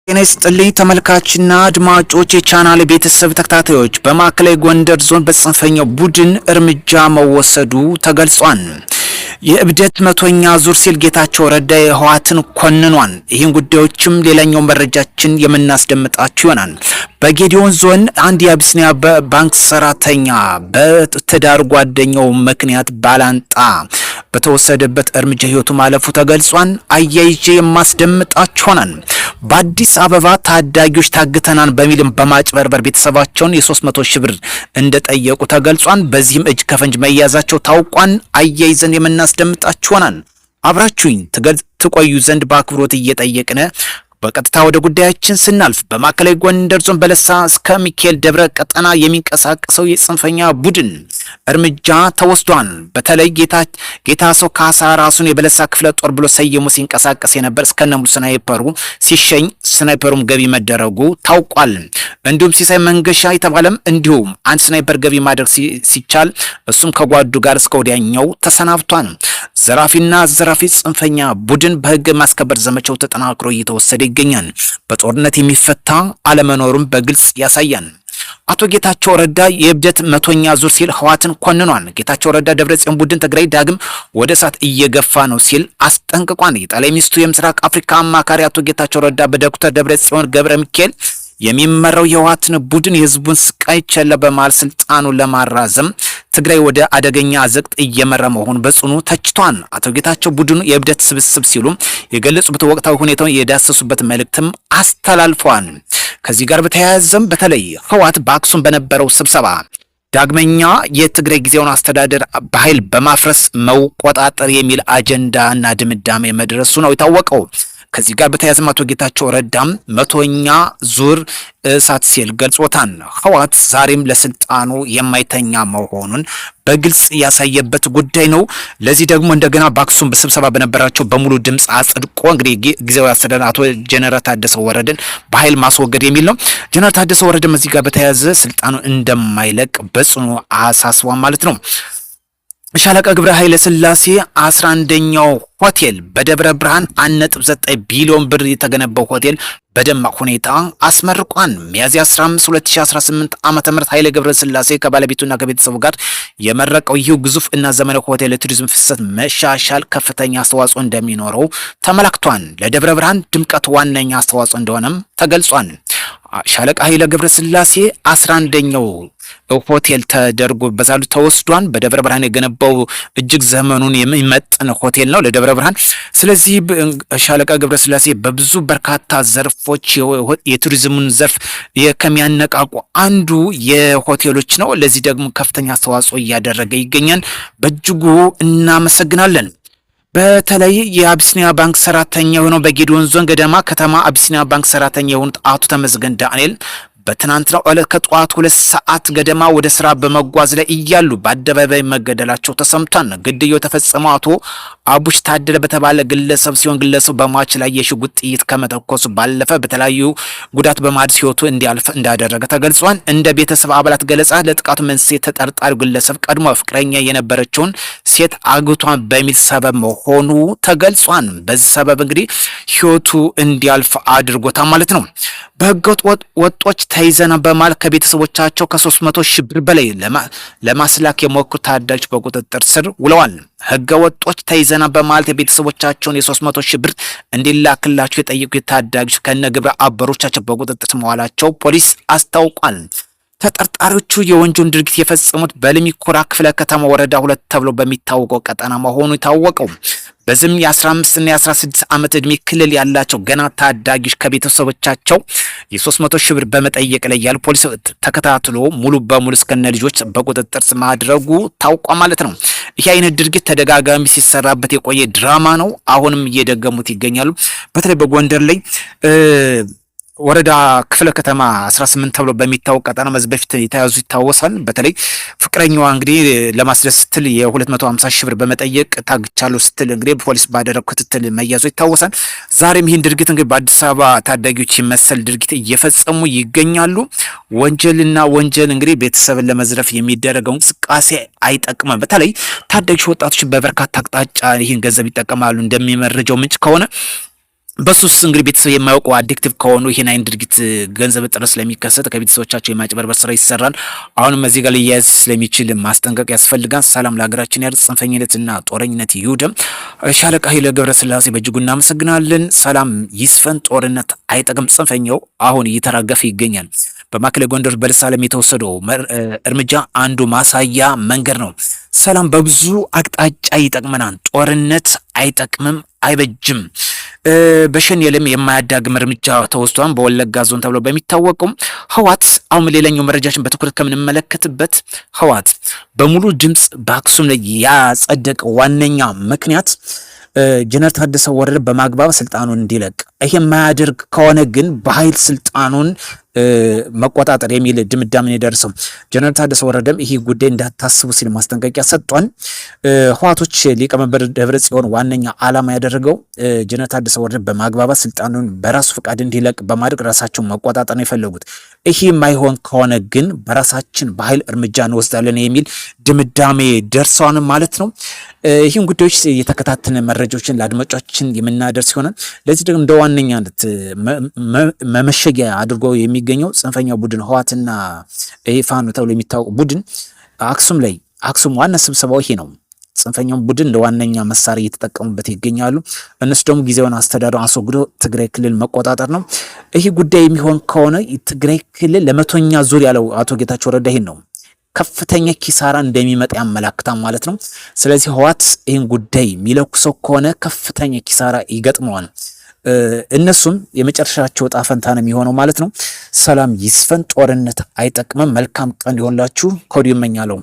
ጤና ይስጥልኝ ተመልካችና አድማጮች የቻናል ቤተሰብ ተከታታዮች በማዕከላዊ ጎንደር ዞን በጽንፈኛው ቡድን እርምጃ መወሰዱ ተገልጿል። የእብደት መቶኛ ዙር ሲል ጌታቸው ረዳ የህወሓትን ኮንኗል። ይህን ጉዳዮችም ሌላኛው መረጃችን የምናስደምጣችሁ ይሆናል። በጌዲዮን ዞን አንድ የአቢሲኒያ ባንክ ሰራተኛ በትዳር ጓደኛው ምክንያት ባላንጣ በተወሰደበት እርምጃ ህይወቱ ማለፉ ተገልጿል። አያይዤ የማስደምጣችሁ ይሆናል። በአዲስ አበባ ታዳጊዎች ታግተናል በሚልም በማጭበርበር ቤተሰባቸውን የ300 ሺህ ብር እንደጠየቁ ተገልጿል። በዚህም እጅ ከፈንጅ መያዛቸው ታውቋል። አያይዘን የምናስደምጣችሁ ይሆናል። አብራችሁኝ ትቆዩ ዘንድ በአክብሮት እየጠየቅን በቀጥታ ወደ ጉዳያችን ስናልፍ በማዕከላዊ ጎንደር ዞን በለሳ እስከ ሚካኤል ደብረ ቀጠና የሚንቀሳቀሰው የጽንፈኛ ቡድን እርምጃ ተወስዷል። በተለይ ጌታ ሰው ካሳ ራሱን የበለሳ ክፍለ ጦር ብሎ ሰየሙ ሲንቀሳቀስ የነበር እስከነሙሉ ስናይፐሩ ሲሸኝ ስናይፐሩም ገቢ መደረጉ ታውቋል። እንዲሁም ሲሳይ መንገሻ የተባለም እንዲሁም አንድ ስናይፐር ገቢ ማድረግ ሲቻል እሱም ከጓዱ ጋር እስከ ወዲያኛው ተሰናብቷል። ዘራፊና ዘራፊ ጽንፈኛ ቡድን በህግ ማስከበር ዘመቻው ተጠናክሮ እየተወሰደ ይገኛል። በጦርነት የሚፈታ አለመኖሩም በግልጽ ያሳያል። አቶ ጌታቸው ረዳ የእብደት መቶኛ ዙር ሲል ህወሓትን ኮንኗል። ጌታቸው ረዳ ደብረጽዮን ቡድን ትግራይ ዳግም ወደ እሳት እየገፋ ነው ሲል አስጠንቅቋል። የጠቅላይ ሚኒስትሩ የምስራቅ አፍሪካ አማካሪ አቶ ጌታቸው ረዳ በዶክተር ደብረጽዮን ገብረ ሚካኤል የሚመራው የህወሓትን ቡድን የህዝቡን ስቃይ ቸል በማለት ስልጣኑን ለማራዘም ትግራይ ወደ አደገኛ አዘቅት እየመራ መሆኑን በጽኑ ተችቷል። አቶ ጌታቸው ቡድኑ የእብደት ስብስብ ሲሉ የገለጹበት ወቅታዊ ሁኔታውን የዳሰሱበት መልእክትም አስተላልፈዋል። ከዚህ ጋር በተያያዘም በተለይ ህወሓት በአክሱም በነበረው ስብሰባ ዳግመኛ የትግራይ ጊዜያዊ አስተዳደር በኃይል በማፍረስ መቆጣጠር የሚል አጀንዳና ድምዳሜ መድረሱ ነው የታወቀው። ከዚህ ጋር በተያያዘ አቶ ጌታቸው ረዳም መቶኛ ዙር እሳት ሲል ገልጾታል። ህወሓት ዛሬም ለስልጣኑ የማይተኛ መሆኑን በግልጽ ያሳየበት ጉዳይ ነው። ለዚህ ደግሞ እንደገና በአክሱም በስብሰባ በነበራቸው በሙሉ ድምፅ አጽድቆ እንግዲህ ጊዜያዊ አስተዳደር አቶ ጀነራል ታደሰ ወረደን በኃይል ማስወገድ የሚል ነው። ጀነራል ታደሰ ወረደም እዚህ ጋር በተያያዘ ስልጣኑን እንደማይለቅ በጽኑ አሳስቧል ማለት ነው። ሻለቃ ግብረ ኃይለ ሥላሴ 11ኛው ሆቴል በደብረ ብርሃን 1.9 ቢሊዮን ብር የተገነባው ሆቴል በደማቅ ሁኔታ አስመርቋል። ሚያዝያ 15 2018 ዓ.ም ኃይለ ገብረ ሥላሴ ከባለቤቱና ከቤተሰቡ ጋር የመረቀው ይህ ግዙፍ እና ዘመናዊ ሆቴል ለቱሪዝም ፍሰት መሻሻል ከፍተኛ አስተዋጽኦ እንደሚኖረው ተመላክቷል። ለደብረ ብርሃን ድምቀት ዋነኛ አስተዋጽኦ እንደሆነም ተገልጿል። ሻለቃ ኃይለ ገብረ ሥላሴ 11ኛው ሆቴል ተደርጎ በዛሉ ተወስዷል። በደብረ ብርሃን የገነባው እጅግ ዘመኑን የሚመጥን ሆቴል ነው ለደብረ ብርሃን። ስለዚህ ሻለቃ ገብረ ሥላሴ በብዙ በርካታ ዘርፎች የቱሪዝሙን ዘርፍ ከሚያነቃቁ አንዱ የሆቴሎች ነው። ለዚህ ደግሞ ከፍተኛ አስተዋጽኦ እያደረገ ይገኛል። በእጅጉ እናመሰግናለን። በተለይ የአቢሲኒያ ባንክ ሰራተኛ የሆነው በጌዲዮን ዞን ገደማ ከተማ አቢሲኒያ ባንክ ሰራተኛ የሆኑት አቶ ተመስገን ዳንኤል በትናንትናው ዕለት ከጠዋት 2 ሰዓት ገደማ ወደ ስራ በመጓዝ ላይ እያሉ በአደባባይ መገደላቸው ተሰምቷል። ግድያው የተፈጸመው አቶ አቡሽ ታደለ በተባለ ግለሰብ ሲሆን ግለሰቡ በሟች ላይ የሽጉጥ ጥይት ከመተኮሱ ባለፈ በተለያዩ ጉዳት በማድረስ ህይወቱ እንዲያልፍ እንዳደረገ ተገልጿል። እንደ ቤተሰብ አባላት ገለጻ ለጥቃቱ መንስኤ ተጠርጣሪው ግለሰብ ቀድሞ ፍቅረኛ የነበረችውን ሴት አግቷን በሚል ሰበብ መሆኑ ተገልጿል። በዚህ ሰበብ እንግዲህ ህይወቱ እንዲያልፍ አድርጎታል ማለት ነው። በህገወጥ ወጦች ተይዘና በማለት ከቤተሰቦቻቸው ከ300 ሺህ ብር በላይ ለማስላክ የሞከሩ ታዳጊዎች በቁጥጥር ስር ውለዋል። ህገ ወጦች ተይዘና በማለት የቤተሰቦቻቸውን የ300 ሺህ ብር እንዲላክላቸው የጠየቁ ታዳጊዎች ከነግብረ አበሮቻቸው በቁጥጥር ስር መዋላቸው ፖሊስ አስታውቋል። ተጠርጣሪዎቹ የወንጀል ድርጊት የፈጸሙት በለሚ ኩራ ክፍለ ከተማ ወረዳ 2 ተብሎ በሚታወቀው ቀጠና መሆኑ የታወቀው በዚህም የ15 እና የ16 ዓመት ዕድሜ ክልል ያላቸው ገና ታዳጊዎች ከቤተሰቦቻቸው የ300 ሺህ ብር በመጠየቅ ላይ ያሉ ፖሊስ ተከታትሎ ሙሉ በሙሉ እስከነ ልጆች በቁጥጥር ስር ማድረጉ ታውቋል ማለት ነው። ይህ አይነት ድርጊት ተደጋጋሚ ሲሰራበት የቆየ ድራማ ነው። አሁንም እየደገሙት ይገኛሉ። በተለይ በጎንደር ላይ ወረዳ ክፍለ ከተማ 18 ተብሎ በሚታወቅ ቀጠና መዝበ በፊት የተያዙ ይታወሳል። በተለይ ፍቅረኛዋ እንግዲህ ለማስደሰት ስትል የ250 ሺህ ብር በመጠየቅ ታግቻለሁ ስትል እንግዲህ ፖሊስ ባደረገው ክትትል መያዙ ይታወሳል። ዛሬም ይህን ድርጊት እንግዲህ በአዲስ አበባ ታዳጊዎች መሰል ድርጊት እየፈጸሙ ይገኛሉ። ወንጀልና ወንጀል እንግዲህ ቤተሰብን ለመዝረፍ የሚደረገው እንቅስቃሴ አይጠቅምም። በተለይ ታዳጊ ወጣቶች በበርካታ አቅጣጫ ይህን ገንዘብ ይጠቀማሉ። እንደሚመረጀው ምንጭ ከሆነ በሱስ እንግዲህ ቤተሰብ የማያውቀው አዲክቲቭ ከሆኑ ይሄን አይነት ድርጊት ገንዘብ እጥረት ስለሚከሰት ከቤተሰቦቻቸው የማጭበርበር ስራ ይሰራል። አሁንም እዚህ ጋር ሊያያዝ ስለሚችል ማስጠንቀቅ ያስፈልጋል። ሰላም ለሀገራችን ያድርስ፣ ጽንፈኝነትና ጦረኝነት ይውደም። ሻለቃ ኃይለ ገብረስላሴ በእጅጉ እናመሰግናለን። ሰላም ይስፈን፣ ጦርነት አይጠቅም፣ ጽንፈኛው አሁን እየተራገፈ ይገኛል። በማዕከላዊ ጎንደር በልሳለም የተወሰደው እርምጃ አንዱ ማሳያ መንገድ ነው። ሰላም በብዙ አቅጣጫ ይጠቅመናል። ጦርነት አይጠቅምም፣ አይበጅም። በሸኔልም የማያዳግም እርምጃ ተወስዷል። በወለጋ ዞን ተብሎ በሚታወቀው ህወሓት አሁን ሌላኛው መረጃችን በትኩረት ከምንመለከትበት ህወሓት በሙሉ ድምፅ በአክሱም ላይ ያጸደቀ ዋነኛ ምክንያት ጀነራል ታደሰ ወረደ በማግባብ ስልጣኑን እንዲለቅ፣ ይሄ የማያደርግ ከሆነ ግን በኃይል ስልጣኑን መቆጣጠር የሚል ድምዳሜ የደረሰው ጀነራል ታደሰ ወረደም ይሄ ጉዳይ እንዳታስቡ ሲል ማስጠንቀቂያ ሰጥቷል። ህወሓቶች ሊቀመንበር ደብረጽዮን ዋነኛ ዓላማ ያደረገው ጀነራል ታደሰ ወረደ በማግባባት ስልጣኑን በራሱ ፈቃድ እንዲለቅ በማድረግ ራሳቸውን መቆጣጠር ነው የፈለጉት። ይሄ የማይሆን ከሆነ ግን በራሳችን በኃይል እርምጃ እንወስዳለን የሚል ድምዳሜ ደርሰዋል ማለት ነው። ይህን ጉዳዮች የተከታተለ መረጃዎችን ለአድማጮቻችን የምናደርስ ይሆናል። ለዚህ ደግሞ እንደ ዋነኛነት መመሸጊያ አድርጎ የሚገኘው ጽንፈኛው ቡድን ህወሓትና ፋኖ ተብሎ የሚታወቅ ቡድን አክሱም ዋና ስብሰባው ይሄ ነው። ጽንፈኛው ቡድን እንደ ዋነኛ መሳሪያ እየተጠቀሙበት ይገኛሉ። እነሱ ደግሞ ጊዜውን አስተዳደሩ አስወግዶ ትግራይ ክልል መቆጣጠር ነው። ይህ ጉዳይ የሚሆን ከሆነ ትግራይ ክልል ለመቶኛ ዙር ያለው አቶ ጌታቸው ረዳ ይሄን ነው ከፍተኛ ኪሳራ እንደሚመጣ ያመላክታል ማለት ነው። ስለዚህ ህወሓት ይህን ጉዳይ የሚለኩሰው ከሆነ ከፍተኛ ኪሳራ ይገጥመዋል። እነሱም የመጨረሻቸው ዕጣ ፈንታ ነው የሚሆነው ማለት ነው። ሰላም ይስፈን፣ ጦርነት አይጠቅምም። መልካም ቀን ሊሆንላችሁ ከወዲሁ እመኛለሁ።